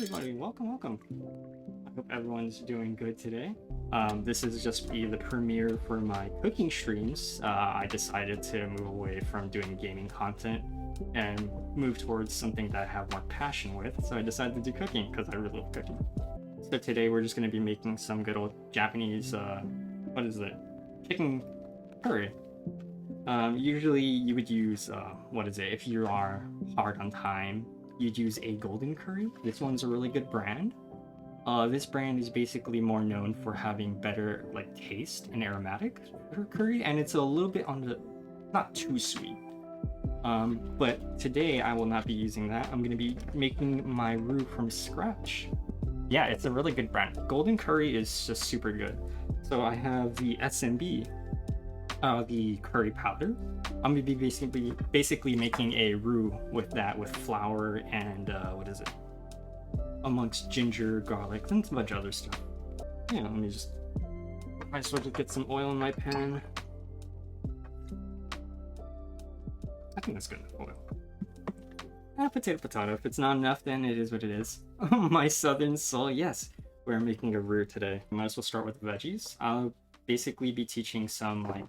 everybody, welcome. I hope everyone's doing good today. This is just be the premiere for my cooking streams. I decided to move away from doing gaming content and move towards something that I have more passion with. So I decided to do cooking because I really love cooking. So today we're just going to be making some good old Japanese, chicken curry. Usually you would use, if you are hard on time, you'd use a golden curry. This one's a really good brand. This brand is basically more known for having better taste and aromatic for curry, and it's a little bit on the not too sweet. But today I will not be using that. I'm going to be making my roux from scratch. Yeah, it's a really good brand. Golden curry is just super good. So I have the SMB, the curry powder. I'm gonna be basically making a roux with that, with flour and amongst ginger, garlic, and a bunch of other stuff. Yeah, let me just might as well just get some oil in my pan. I think that's good enough oil. Potato. If it's not enough, then it is what it is. My southern soul, yes. We're making a roux today. Might as well start with veggies. I'll basically be teaching some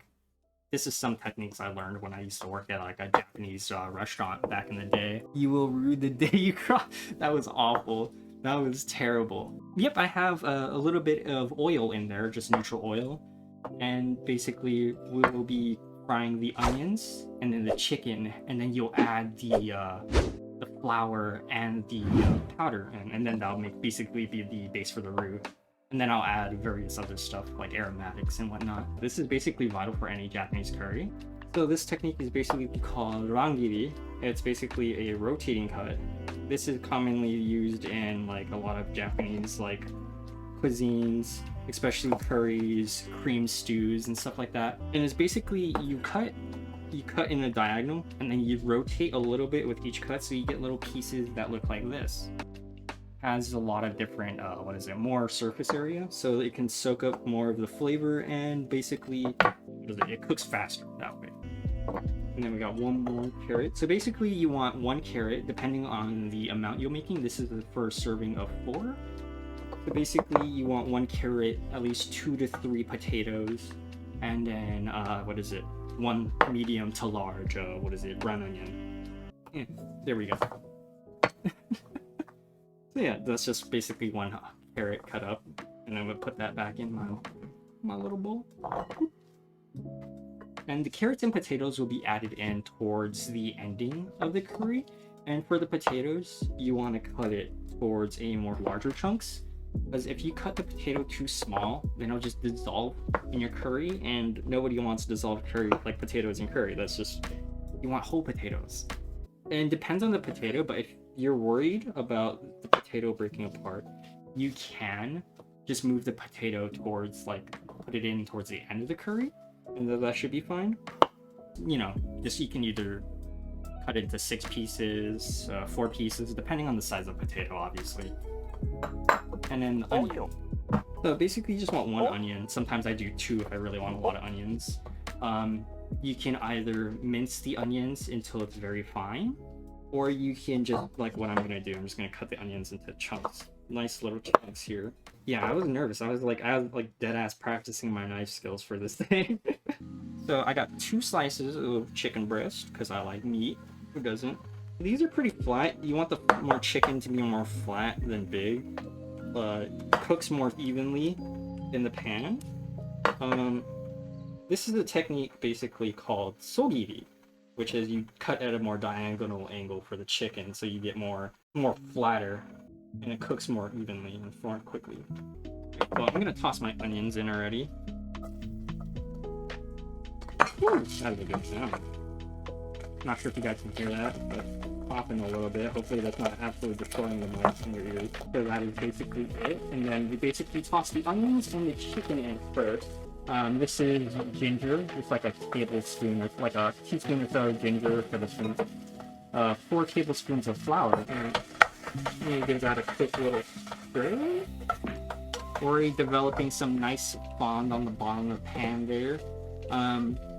this is some techniques I learned when I used to work at a Japanese restaurant back in the day. You will rue the day you cry. That was awful. That was terrible. Yep, I have a little bit of oil in there, just neutral oil. And basically we will be frying the onions and then the chicken, and then you'll add the flour and the powder, and then that'll basically be the base for the roux. And then I'll add various other stuff like aromatics and whatnot. This is basically vital for any Japanese curry. So this technique is basically called rangiri. It's basically a rotating cut. This is commonly used in a lot of Japanese cuisines, especially curries, cream stews, and stuff like that. And it's basically you cut in a diagonal, and then you rotate a little bit with each cut, so you get little pieces that look like this. Has a lot of different more surface area, so it can soak up more of the flavor, and basically it cooks faster that way. And then we got one more carrot. So basically you want one carrot depending on the amount you're making. This is the first serving of 4. So basically you want one carrot, at least 2 to 3 potatoes, and then one medium to large brown onion. Yeah, there we go. So yeah, that's just basically one carrot cut up, and I'm gonna put that back in my little bowl. And the carrots and potatoes will be added in towards the ending of the curry. And for the potatoes, you want to cut it towards a more larger chunks, because if you cut the potato too small, then it'll just dissolve in your curry, and nobody wants dissolved curry potatoes in curry. That's just, you want whole potatoes. And it depends on the potato, but if you're worried about the potato breaking apart, you can just move the potato towards put it in towards the end of the curry, and that should be fine. You can either cut it into 6 pieces, 4 pieces, depending on the size of potato, obviously. And then onion. So basically you just want 1 onion. Sometimes I do 2 if I really want a lot of onions. You can either mince the onions until it's very fine, or you can just, what I'm gonna do, I'm just gonna cut the onions into chunks. Nice little chunks here. Yeah, I was nervous. I was dead ass practicing my knife skills for this thing. So I got 2 slices of chicken breast, because I like meat. Who doesn't? These are pretty flat. You want the more chicken to be more flat than big. Cooks more evenly in the pan. This is a technique basically called sogiri, which is you cut at a more diagonal angle for the chicken, so you get more flatter, and it cooks more evenly and more quickly. Well, I'm gonna toss my onions in already. Woo, that is a good sound. Not sure if you guys can hear that, but popping a little bit. Hopefully that's not absolutely destroying the mic in your ears. So that is basically it. And then we basically toss the onions and the chicken in first. This is ginger. It's like a tablespoon, or a teaspoon or so of ginger for this one. 4 tablespoons of flour. And you give that a quick little stir. Already developing some nice bond on the bottom of the pan there.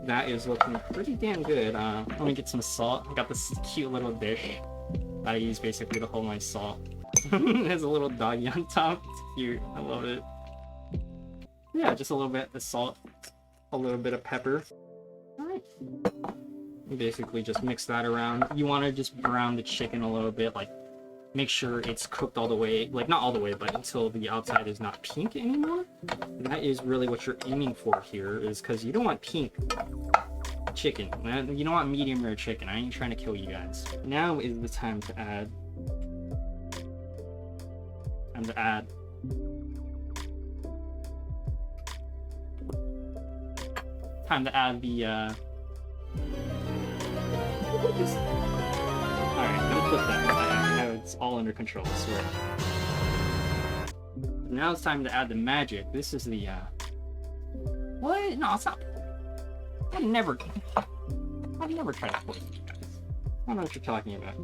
That is looking pretty damn good. Let me get some salt. I got this cute little dish that I use basically to hold my salt. There's a little doggy on top. It's cute. I love it. Yeah, just a little bit of salt, a little bit of pepper. Alright. Basically just mix that around. You want to just brown the chicken a little bit, like make sure it's cooked all the way, like not all the way, but until the outside is not pink anymore. That is really what you're aiming for here, is because you don't want pink chicken. You don't want medium rare chicken. I ain't trying to kill you guys. Now is the time to add the Alright, I'm gonna flip that. Now it's all under control, I swear. Now it's time to add the magic. This is the what? No, it's not. I've never tried to poison you guys. I don't know what you're talking about. A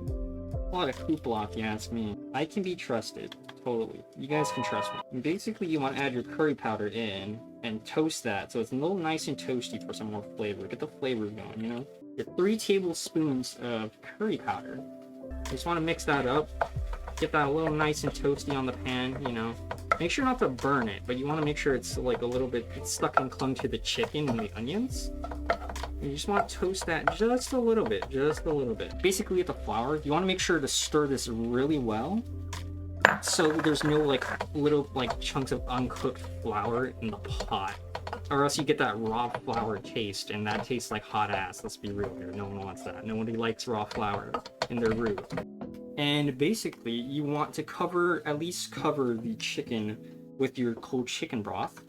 lot of hoopla if you ask me. I can be trusted. Totally. You guys can trust me. And basically, you want to add your curry powder in and toast that so it's a little nice and toasty for some more flavor. Get the flavor going, you know? Get 3 tablespoons of curry powder. You just want to mix that up. Get that a little nice and toasty on the pan, you know? Make sure not to burn it, but you want to make sure it's like a little bit, it's stuck and clung to the chicken and the onions. You just want to toast that just a little bit, Basically with the flour, you want to make sure to stir this really well so there's no like little like chunks of uncooked flour in the pot, or else you get that raw flour taste, and that tastes like hot ass. Let's be real here. No one wants that. Nobody likes raw flour in their roux. And basically, you want to at least cover the chicken with your cold chicken broth.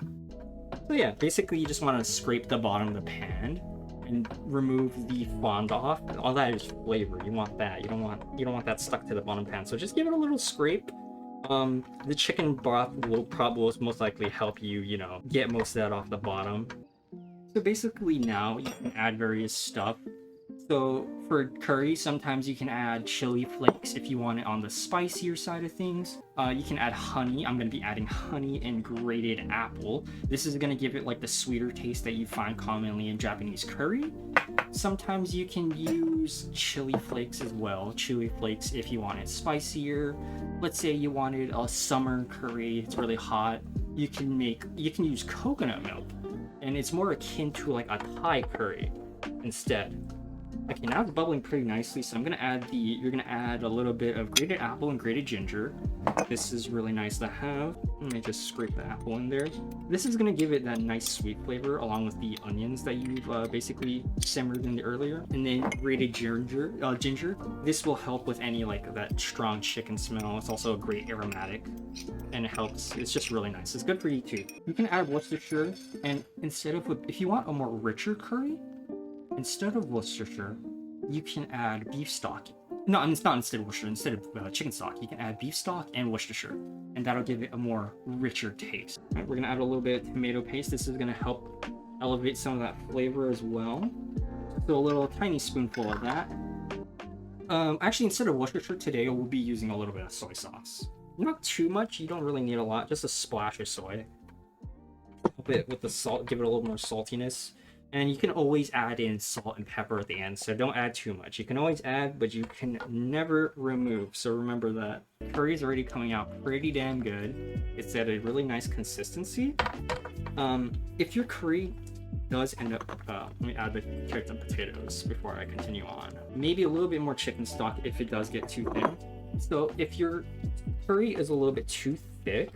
So yeah, basically you just want to scrape the bottom of the pan and remove the fond off. All that is flavor. You want that. You don't want that stuck to the bottom pan. So just give it a little scrape. The chicken broth will most likely help you, you know, get most of that off the bottom. So basically now you can add various stuff. So for curry, sometimes you can add chili flakes if you want it on the spicier side of things. You can add honey. I'm going to be adding honey and grated apple. This is going to give it like the sweeter taste that you find commonly in Japanese curry. Sometimes you can use chili flakes as well. Chili flakes if you want it spicier. Let's say you wanted a summer curry, it's really hot. You can use coconut milk, and it's more akin to like a Thai curry instead. Okay, now it's bubbling pretty nicely, so you're gonna add a little bit of grated apple and grated ginger. This is really nice to have. Let me just scrape the apple in there. This is gonna give it that nice sweet flavor along with the onions that you've basically simmered in earlier. And then grated ginger. This will help with any like that strong chicken smell. It's also a great aromatic, and it helps. It's just really nice. It's good for you too. You can add Worcestershire, and if you want a more richer curry, instead of Worcestershire, you can add beef stock. No, it's not instead of Worcestershire. Instead of chicken stock, you can add beef stock and Worcestershire, and that'll give it a more richer taste. All right, we're gonna add a little bit of tomato paste. This is gonna help elevate some of that flavor as well. So a little tiny spoonful of that. Actually, instead of Worcestershire today, we'll be using a little bit of soy sauce. Not too much. You don't really need a lot. Just a splash of soy. Help it with the salt. Give it a little more saltiness. And you can always add in salt and pepper at the end, so don't add too much. You can always add, but you can never remove. So remember that. Curry's already coming out pretty damn good. It's at a really nice consistency. If your curry does end up, let me add the carrots and potatoes before I continue on. Maybe a little bit more chicken stock if it does get too thin. So if your curry is a little bit too thick,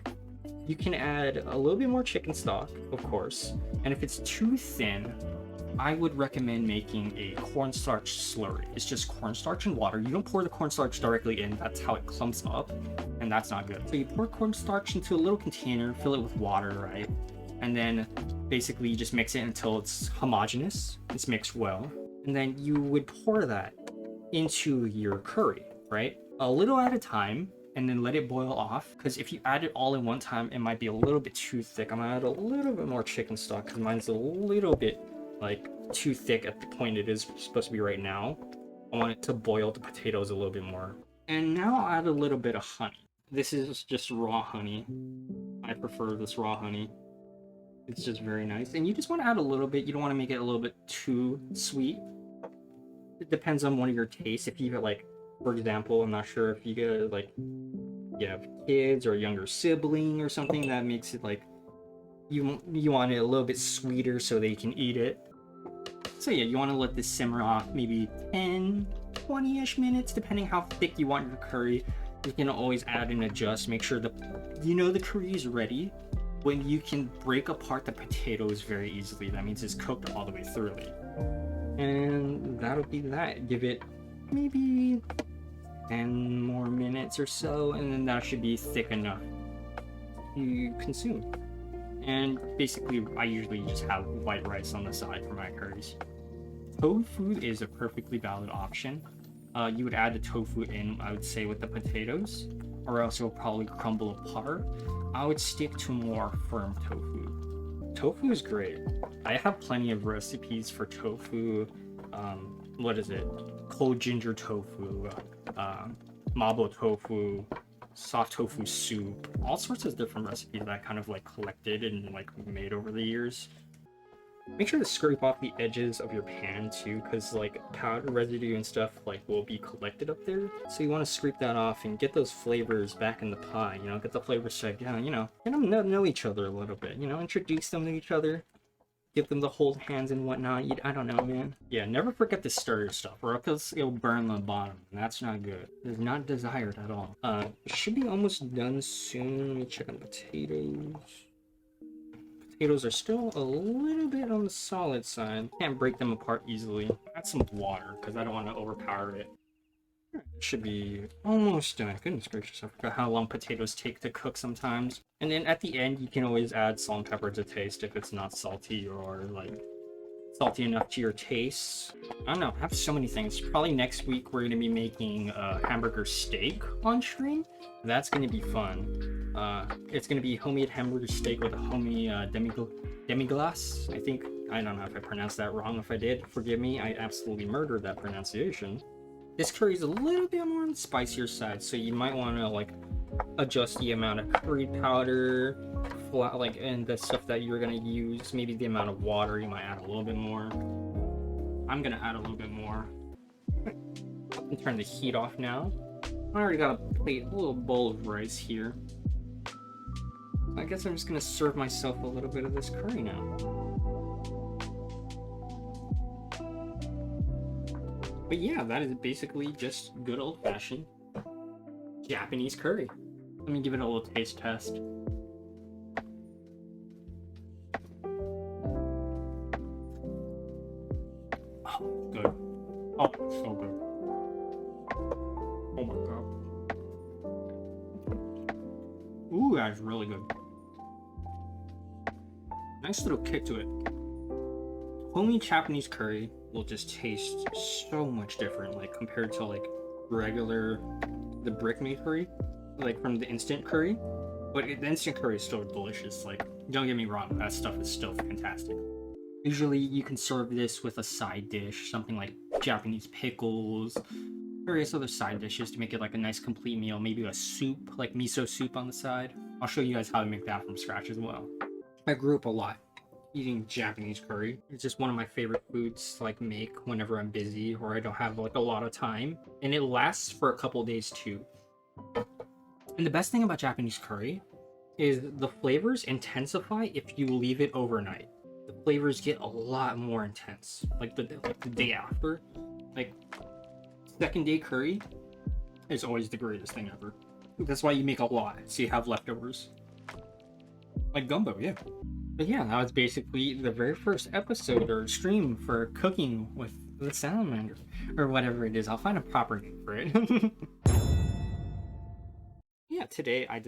you can add a little bit more chicken stock, of course. And if it's too thin, I would recommend making a cornstarch slurry. It's just cornstarch and water. You don't pour the cornstarch directly in. That's how it clumps up, and that's not good. So you pour cornstarch into a little container, fill it with water, right? And then basically you just mix it until it's homogeneous. It's mixed well. And then you would pour that into your curry, right? A little at a time, and then let it boil off, because if you add it all in one time, it might be a little bit too thick. I'm gonna add a little bit more chicken stock because mine's a little bit like too thick at the point it is supposed to be right now. I want it to boil the potatoes a little bit more. And now I'll add a little bit of honey. This is just raw honey. I prefer this raw honey. It's just very nice. And you just want to add a little bit. You don't want to make it a little bit too sweet. It depends on one of your tastes. If you get like, for example, I'm not sure if you get like you have kids or a younger sibling or something, that makes it like you want it a little bit sweeter so they can eat it. So yeah, you want to let this simmer off maybe 10, 20-ish minutes, depending how thick you want your curry. You can always add and adjust, make sure the curry is ready when you can break apart the potatoes very easily. That means it's cooked all the way thoroughly. And that'll be that. Give it maybe 10 more minutes or so, and then that should be thick enough to consume. And basically, I usually just have white rice on the side for my curries. Tofu is a perfectly valid option. You would add the tofu in, I would say, with the potatoes, or else it'll probably crumble apart. I would stick to more firm tofu. Tofu is great. I have plenty of recipes for tofu. What is it? Cold ginger tofu, mabo tofu, soft tofu soup, all sorts of different recipes that I kind of like collected and like made over the years. Make sure to scrape off the edges of your pan too, because like powder residue and stuff like will be collected up there. So you want to scrape that off and get those flavors back in the pie, you know, get the flavors checked down, you know, get them to know each other a little bit, you know, introduce them to each other, give them the hold hands and whatnot. I don't know, man. Yeah, never forget to stir your stuff or else it'll burn the bottom. That's not good. It's not desired at all. It should be almost done soon. Let me check on potatoes. Potatoes are still a little bit on the solid side. Can't break them apart easily. Add some water because I don't want to overpower it. It should be almost done. Goodness gracious, I forgot how long potatoes take to cook sometimes. And then at the end, you can always add salt and pepper to taste if it's not salty or like salty enough to your taste. I don't know, I have so many things. Probably next week we're gonna be making a hamburger steak on stream. That's gonna be fun. It's gonna be homemade hamburger steak with a homemade demi-glace. I don't know if I pronounced that wrong. If I did, forgive me. I absolutely murdered that pronunciation. This curry is a little bit more on the spicier side, so you might want to like adjust the amount of curry powder, and the stuff that you're gonna use. Maybe the amount of water, you might add a little bit more. I'm gonna add a little bit more. And turn the heat off now. I already got a little bowl of rice here. I guess I'm just gonna serve myself a little bit of this curry now. But yeah, that is basically just good old-fashioned Japanese curry. Let me give it a little taste test. Oh, good. Oh, so good. Oh my god. Ooh, that's really good. Nice little kick to it. Homemade Japanese curry will just taste so much different, like compared to like the brick made curry, like from the instant curry. But the instant curry is still delicious. Like, don't get me wrong, that stuff is still fantastic. Usually you can serve this with a side dish, something like Japanese pickles, various other side dishes to make it like a nice complete meal. Maybe a soup, like miso soup on the side. I'll show you guys how to make that from scratch as well. I grew up a lot eating Japanese curry. It's just one of my favorite foods to like make whenever I'm busy or I don't have like a lot of time. And it lasts for a couple days too. And the best thing about Japanese curry is the flavors intensify if you leave it overnight. The flavors get a lot more intense. Like the day after. Like second day curry is always the greatest thing ever. That's why you make a lot, so you have leftovers. Like gumbo, yeah. But yeah, that was basically the very first episode or stream for cooking with the salamander, or whatever it is. I'll find a proper name for it. Yeah, today I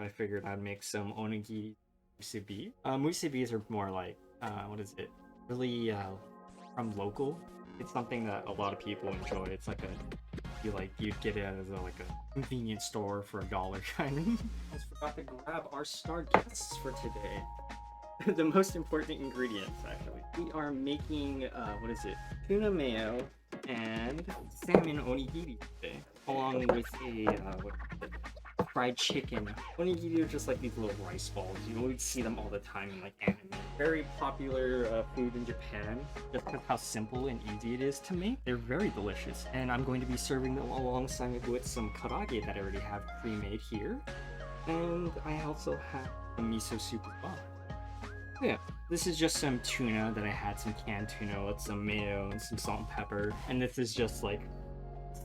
figured I'd make some onigiri musubi. Musubis are more like, what is it? Really from local. It's something that a lot of people enjoy. It's like you'd get it as a convenience store for $1 kind of. I just forgot to grab our star guests for today. The most important ingredients, actually. We are making, tuna mayo and salmon onigiri today, along with a fried chicken. Onigiri are just like these little rice balls. You always see them all the time in like anime. Very popular food in Japan, just because how simple and easy it is to make. They're very delicious, and I'm going to be serving them alongside with some karage that I already have pre-made here. And I also have a miso soup as well. Yeah, this is just some tuna that I had, some canned tuna with some mayo and some salt and pepper. And this is just like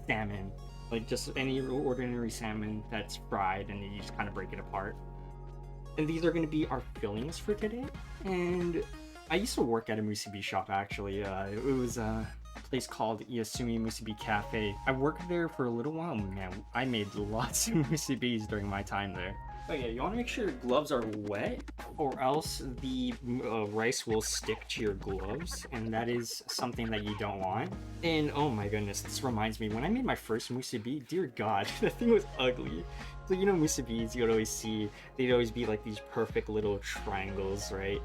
salmon, like just any ordinary salmon that's fried, and then you just kind of break it apart. And these are going to be our fillings for today. And I used to work at a musubi shop actually. It was a place called Iasumi Musubi Cafe. I worked there for a little while. Man, I made lots of musubis during my time there. Oh yeah, you want to make sure your gloves are wet, or else the rice will stick to your gloves, and that is something that you don't want. And oh my goodness, this reminds me, when I made my first musubi, dear god, that thing was ugly. So you know musubis, you would always see, they'd always be like these perfect little triangles, right?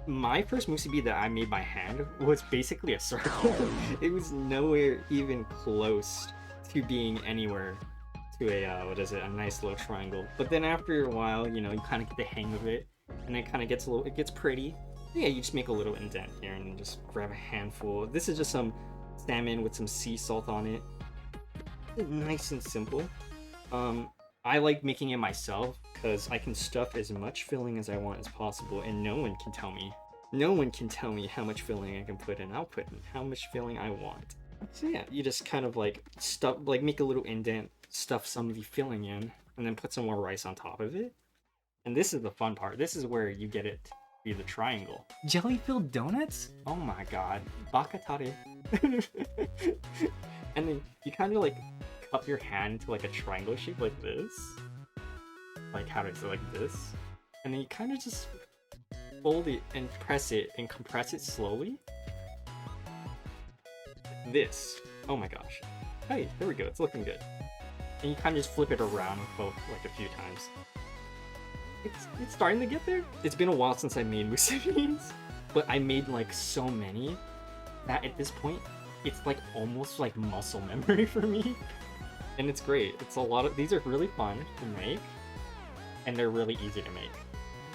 My first musubi that I made by hand was basically a circle. It was nowhere even close to being anywhere to a a nice little triangle. But then after a while, you know, you kind of get the hang of it, and it kind of gets it gets pretty. Yeah, you just make a little indent here and then just grab a handful. This is just some salmon with some sea salt on it. Nice and simple. I like making it myself because I can stuff as much filling as I want as possible, and no one can tell me. No one can tell me how much filling I can put in. I'll put in how much filling I want. So yeah, you just kind of like stuff, like make a little indent, stuff some of the filling in, and then put some more rice on top of it. And this is the fun part. This is where you get it to be the triangle. Jelly-filled donuts? Oh my god. Bakatare. And then you kind of like cup your hand into like a triangle shape like this. Like how do I say, like this? And then you kind of just fold it and press it and compress it slowly. This. Oh my gosh. Hey, there we go. It's looking good. And you kind of just flip it around both like a few times. It's starting to get there. It's been a while since I made musubis, but I made like so many that at this point it's like almost like muscle memory for me. And it's great. It's a lot of, these are really fun to make, and they're really easy to make.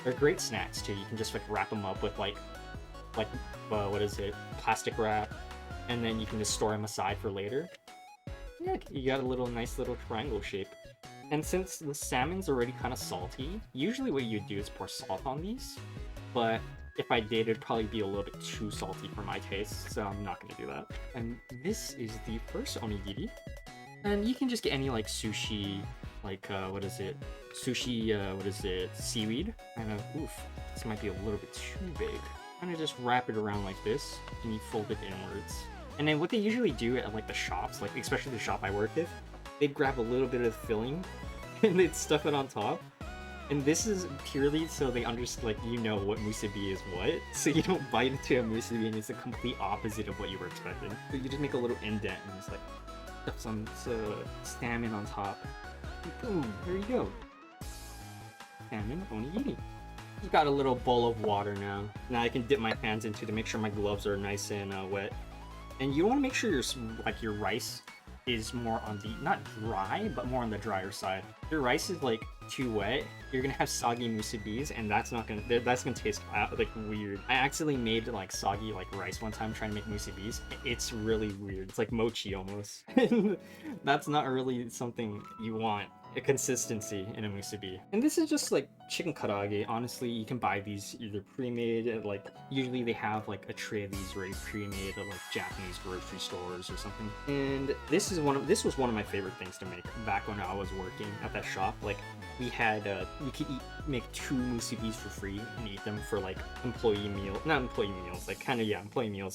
They're great snacks too. You can just like wrap them up with like what is it, plastic wrap, and then you can just store them aside for later. Yeah, you got a nice little triangle shape. And since the salmon's already kind of salty, usually what you do is pour salt on these, but if I did, it'd probably be a little bit too salty for my taste, so I'm not gonna do that. And this is the first onigiri. And you can just get any like sushi, like seaweed. And oof, this might be a little bit too big. Kind of just wrap it around like this, and you fold it inwards. And then what they usually do at like the shops, like especially the shop I work with, they'd grab a little bit of filling and they'd stuff it on top. And this is purely so they understand, like, you know what musubi is what, so you don't bite into a musubi and it's the complete opposite of what you were expecting. So you just make a little indent and just like stuff some salmon on top. And boom, there you go. Salmon onigiri. You've got a little bowl of water now. Now I can dip my hands into to make sure my gloves are nice and wet. And you want to make sure your rice is more on the, not dry, but more on the drier side. If your rice is like too wet, you're gonna have soggy musubis, and that's gonna taste like weird. I accidentally made like soggy like rice one time trying to make musubis. It's really weird. It's like mochi almost. That's not really something you want. A consistency in a musubi. And this is just like chicken karage. Honestly, you can buy these either pre-made, like usually they have like a tray of these already pre-made at like Japanese grocery stores or something. And this was one of my favorite things to make back when I was working at that shop. Like we had you could make 2 musubis for free and eat them for like employee meals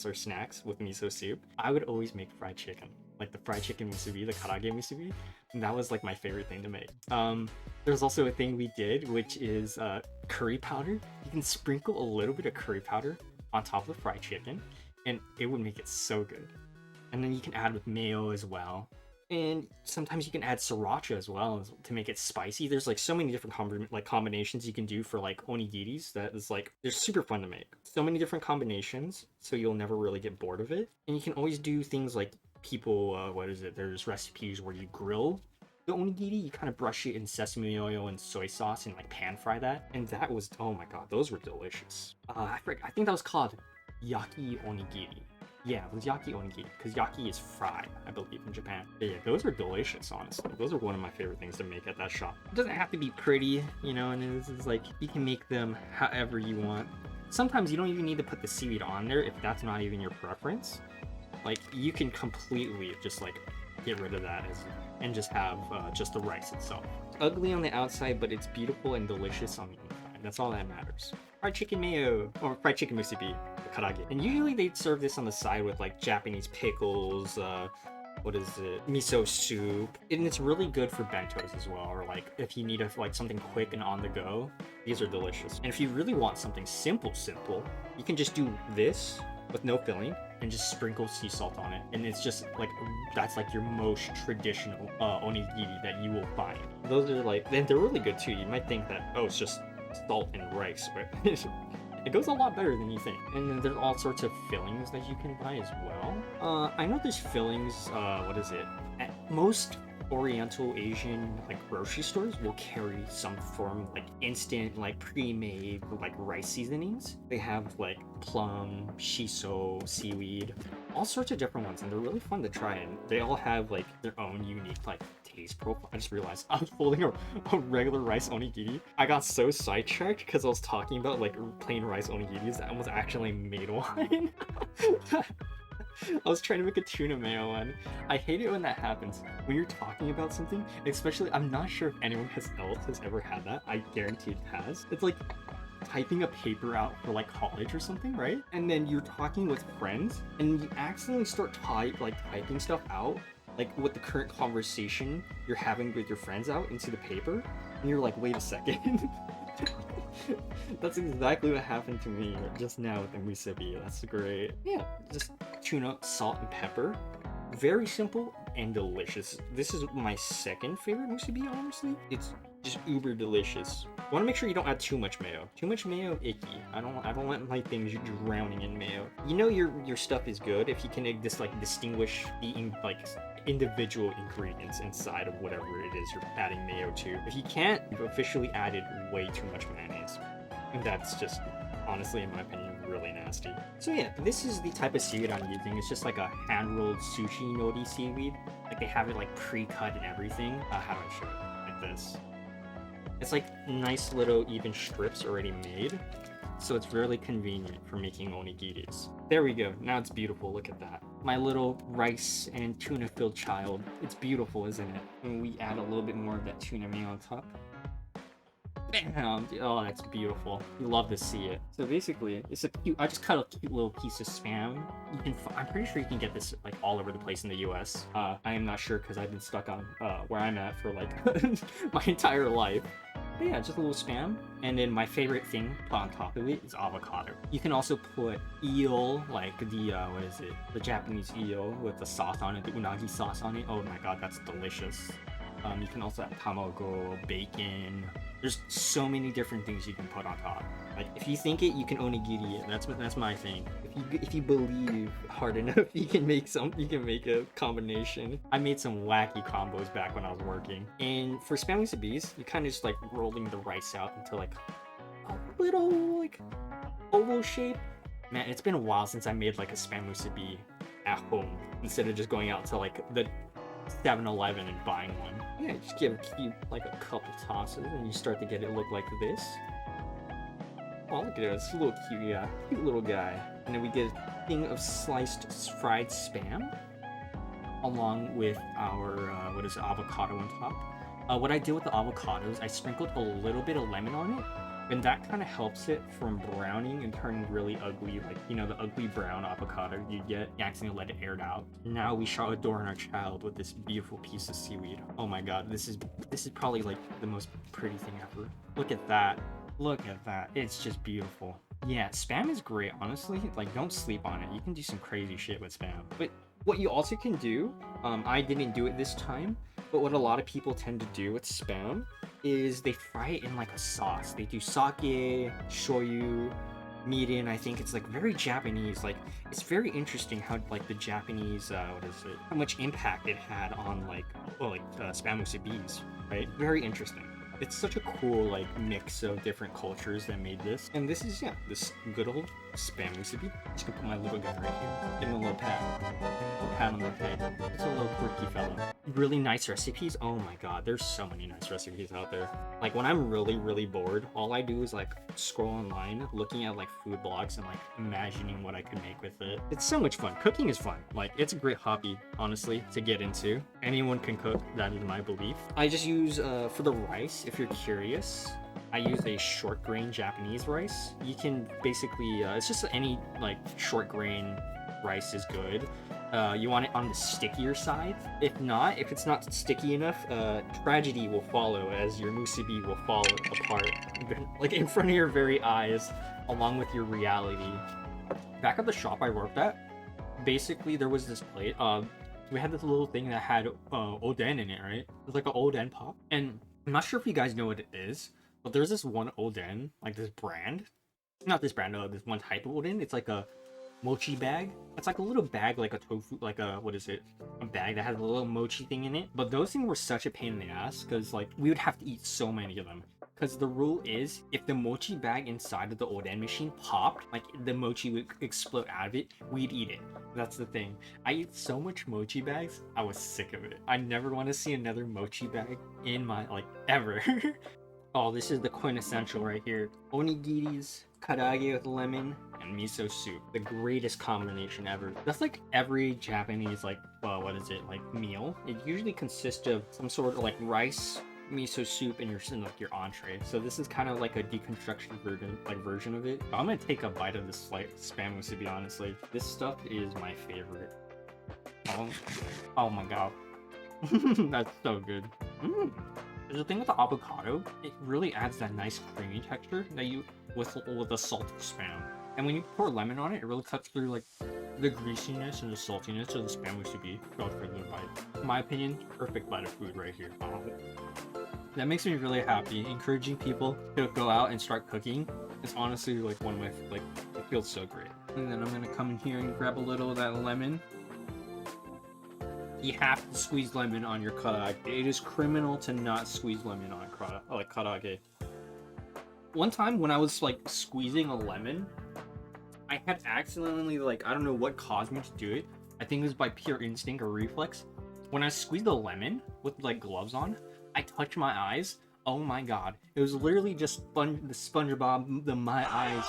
or snacks with miso soup. I would always make fried chicken, like the fried chicken musubi, the karage musubi. And that was like my favorite thing to make. There's also a thing we did, which is curry powder. You can sprinkle a little bit of curry powder on top of the fried chicken, and it would make it so good. And then you can add with mayo as well. And sometimes you can add sriracha as well to make it spicy. There's like so many different combinations you can do for like onigiris that is like, they're super fun to make. So many different combinations, so you'll never really get bored of it. And you can always do things like there's recipes where you grill The onigiri, you kind of brush it in sesame oil and soy sauce and like pan fry that, and that was, oh my god, those were delicious. I think that was called yaki onigiri. Yeah, it was yaki onigiri, because yaki is fried, I believe, in Japan. But yeah, those are delicious, honestly. Those are one of my favorite things to make at that shop. It doesn't have to be pretty, you know, and it's like, you can make them however you want. Sometimes you don't even need to put the seaweed on there if that's not even your preference. Like, you can completely just like get rid of that and just have just the rice itself. It's ugly on the outside, but it's beautiful and delicious on the inside. That's all that matters. Fried chicken mayo, or fried chicken musubi, karage. And usually they serve this on the side with like Japanese pickles, what is it, miso soup. And it's really good for bentos as well, or like if you need like something quick and on the go, these are delicious. And if you really want something simple, you can just do this with no filling and just sprinkle sea salt on it, and it's just like, that's like your most traditional onigiri that you will find. Those are like, and they're really good too. You might think that, oh, it's just salt and rice, but it goes a lot better than you think. And then there's all sorts of fillings that you can buy as well. I know there's fillings, what is it, at most Oriental Asian like grocery stores will carry some form like instant like pre-made like rice seasonings. They have like plum, shiso, seaweed, all sorts of different ones, and they're really fun to try, and they all have like their own unique like taste profile. I just realized I was holding a regular rice onigiri. I got so sidetracked because I was talking about like plain rice onigiris that I was actually made one. I was trying to make a tuna mayo one. I hate it when that happens. When you're talking about something, especially, I'm not sure if anyone else has ever had that. I guarantee it has. It's like typing a paper out for like college or something, right? And then you're talking with friends and you accidentally start typing stuff out, like with the current conversation you're having with your friends out into the paper, and you're like, wait a second. That's exactly what happened to me just now with the musubi. That's great. Yeah, just tuna, salt, and pepper. Very simple and delicious. This is my second favorite musubi, honestly. It's just uber delicious. Want to make sure you don't add too much mayo. Too much mayo, icky. I don't want my things drowning in mayo. You know your stuff is good if you can just like distinguish the individual ingredients inside of whatever it is you're adding mayo to. If you can't, you've officially added way too much mayonnaise. And that's just, honestly, in my opinion, really nasty. So yeah, this is the type of seaweed I'm using. It's just like a hand-rolled sushi nori seaweed. Like they have it like pre-cut and everything. How do I show it? Like this. It's like nice little even strips already made. So it's really convenient for making onigiris. There we go. Now it's beautiful. Look at that. My little rice and tuna filled child. It's beautiful, isn't it? And we add a little bit more of that tuna mayo on top. Bam! Oh, that's beautiful. You love to see it. So basically, it's a cute. I just cut a cute little piece of Spam. I'm pretty sure you can get this like all over the place in the U.S. I am not sure because I've been stuck on where I'm at for like my entire life. But yeah, just a little Spam. And then my favorite thing put on top of it is avocado. You can also put eel, like the, what is it? The Japanese eel with the sauce on it, the unagi sauce on it. Oh my god, that's delicious. You can also add tamago, bacon. There's so many different things you can put on top. Like, if you think it, you can onigiri it. That's my thing. If you believe hard enough, you can make a combination. I made some wacky combos back when I was working. And for Spam musubis, you kind of just like rolling the rice out into like a little like oval shape. Man, it's been a while since I made like a Spam musubi at home instead of just going out to like the 7-Eleven and buying one. Yeah, just give it like a couple tosses and you start to get it look like this. Oh, look at it, it's a little cute little guy. And then we get a thing of sliced fried Spam along with our, avocado on top. What I did with the avocados, I sprinkled a little bit of lemon on it, and that kind of helps it from browning and turning really ugly, like, you know, the ugly brown avocado you get. You accidentally let it air out. Now we shall adorn our child with this beautiful piece of seaweed. Oh my god, this is probably like the most pretty thing ever. Look at that. Look at that. It's just beautiful. Yeah, Spam is great, honestly. Like, don't sleep on it. You can do some crazy shit with Spam. But what you also can do, I didn't do it this time, but what a lot of people tend to do with Spam is they fry it in like a sauce. They do sake, shoyu, mirin. I think it's like very Japanese. Like it's very interesting how like the Japanese what is it? How much impact it had on like spam musibis, right? Very interesting. It's such a cool like mix of different cultures that made this. And this is this good old spam musubi. Just gonna put my little guy right here. Give him a little pat. A little pat on the head. It's a little quirky fellow. Really nice recipes. Oh my god, there's so many nice recipes out there. Like when I'm really bored, all I do is like scroll online, looking at like food blogs and like imagining what I could make with it. It's so much fun. Cooking is fun. Like it's a great hobby, honestly, to get into. Anyone can cook, that is my belief. I just use for the rice, if you're curious, I use a short grain Japanese rice. You can basically, it's just any like short grain rice is good. You want it on the stickier side. If not, if it's not sticky enough, tragedy will follow as your musubi will fall apart, like in front of your very eyes, along with your reality. Back at the shop I worked at, basically there was this plate. We had this little thing that had oden in it, right? It was like an oden pop, and I'm not sure if you guys know what it is, but there's this one oden, like this brand, not this brand, this one type of oden. It's like a mochi bag. It's like a little bag, like a tofu, like a, what is it? A bag that has a little mochi thing in it. But those things were such a pain in the ass because like we would have to eat so many of them. Because the rule is, if the mochi bag inside of the oden machine popped, like the mochi would explode out of it, we'd eat it. That's the thing. I eat so much mochi bags, I was sick of it. I never want to see another mochi bag in my, like, ever. Oh, this is the quintessential right here. Onigiris, karaage with lemon, and miso soup. The greatest combination ever. That's like every Japanese, like, what is it, like, meal. It usually consists of some sort of, like, rice, miso soup, and like your entree. So this is kind of like a deconstruction version of it. I'm gonna take a bite of this like spam musubi, honestly. This stuff is my favorite. Oh my god. That's so good. The thing with the avocado, it really adds that nice creamy texture that you with the salt of spam. And when you pour lemon on it, it really cuts through like the greasiness and the saltiness of the spam musubi. Go for a good bite. In my opinion, perfect bite of food right here. That makes me really happy. Encouraging people to go out and start cooking is honestly like one of my, like, it feels so great. And then I'm gonna come in here and grab a little of that lemon. You have to squeeze lemon on your karaage. It is criminal to not squeeze lemon on karaage. One time when I was like squeezing a lemon, I had accidentally, like, I don't know what caused me to do it. I think it was by pure instinct or reflex. When I squeezed a lemon with like gloves on, I touched my eyes. Oh my god. It was literally just the SpongeBob, my eyes.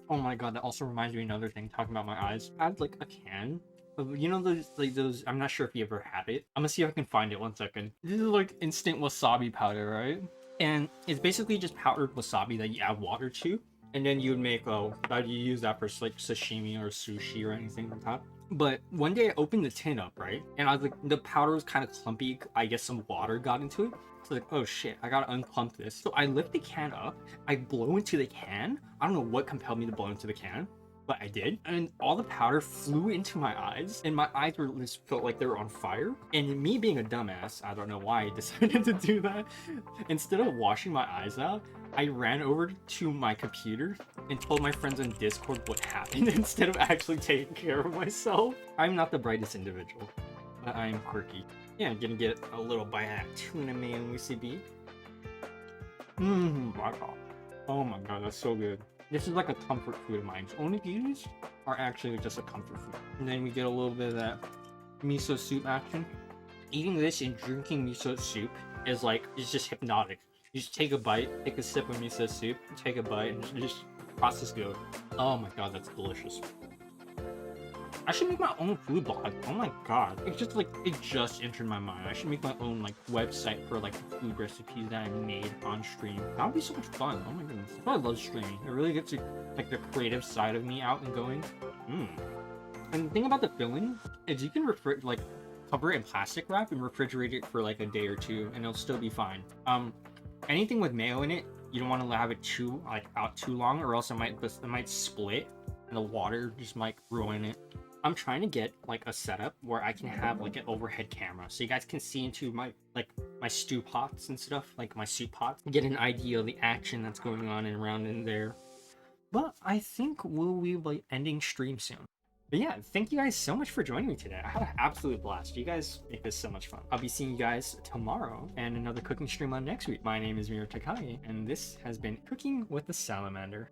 Oh my god, that also reminds me of another thing, talking about my eyes. I had like a can of, you know, those, I'm not sure if you ever had it. I'm gonna see if I can find it, 1 second. This is like instant wasabi powder, right? And it's basically just powdered wasabi that you add water to. And then you would make, you use that for like sashimi or sushi or anything like that. But one day I opened the tin up, right? And I was like, the powder was kind of clumpy. I guess some water got into it. So like, oh shit, I gotta unclump this. So I lift the can up, I blow into the can. I don't know what compelled me to blow into the can, but I did. And all the powder flew into my eyes, and my eyes were just felt like they were on fire. And me being a dumbass, I don't know why I decided to do that. Instead of washing my eyes out, I ran over to my computer and told my friends on Discord what happened instead of actually taking care of myself. I'm not the brightest individual, but I am quirky. Yeah, I'm gonna get a little bite of that tuna mayo musubi. My god. Oh my god, that's so good. This is like a comfort food of mine. Onigiris are actually just a comfort food. And then we get a little bit of that miso soup action. Eating this and drinking miso soup is like, it's just hypnotic. You just take a bite, take a sip of miso soup, take a bite, and just process go. Oh my god, that's delicious. I should make my own food blog. Oh my god. It's just like, it just entered my mind. I should make my own like website for like food recipes that I made on stream. That would be so much fun. Oh my goodness. That's why I love streaming. It really gets like the creative side of me out and going. And the thing about the filling is you can cover it in plastic wrap and refrigerate it for like a day or two and it'll still be fine. Anything with mayo in it, you don't want to have it out too long, or else it might split and the water just might ruin it. I'm trying to get like a setup where I can have like an overhead camera so you guys can see into my stew pots and stuff, like my soup pots, get an idea of the action that's going on and around in there. But I think we'll be ending stream soon. But yeah, thank you guys so much for joining me today. I had an absolute blast. You guys make this so much fun. I'll be seeing you guys tomorrow and another cooking stream on next week. My name is Miro Takagi, and this has been Cooking with the Salamander.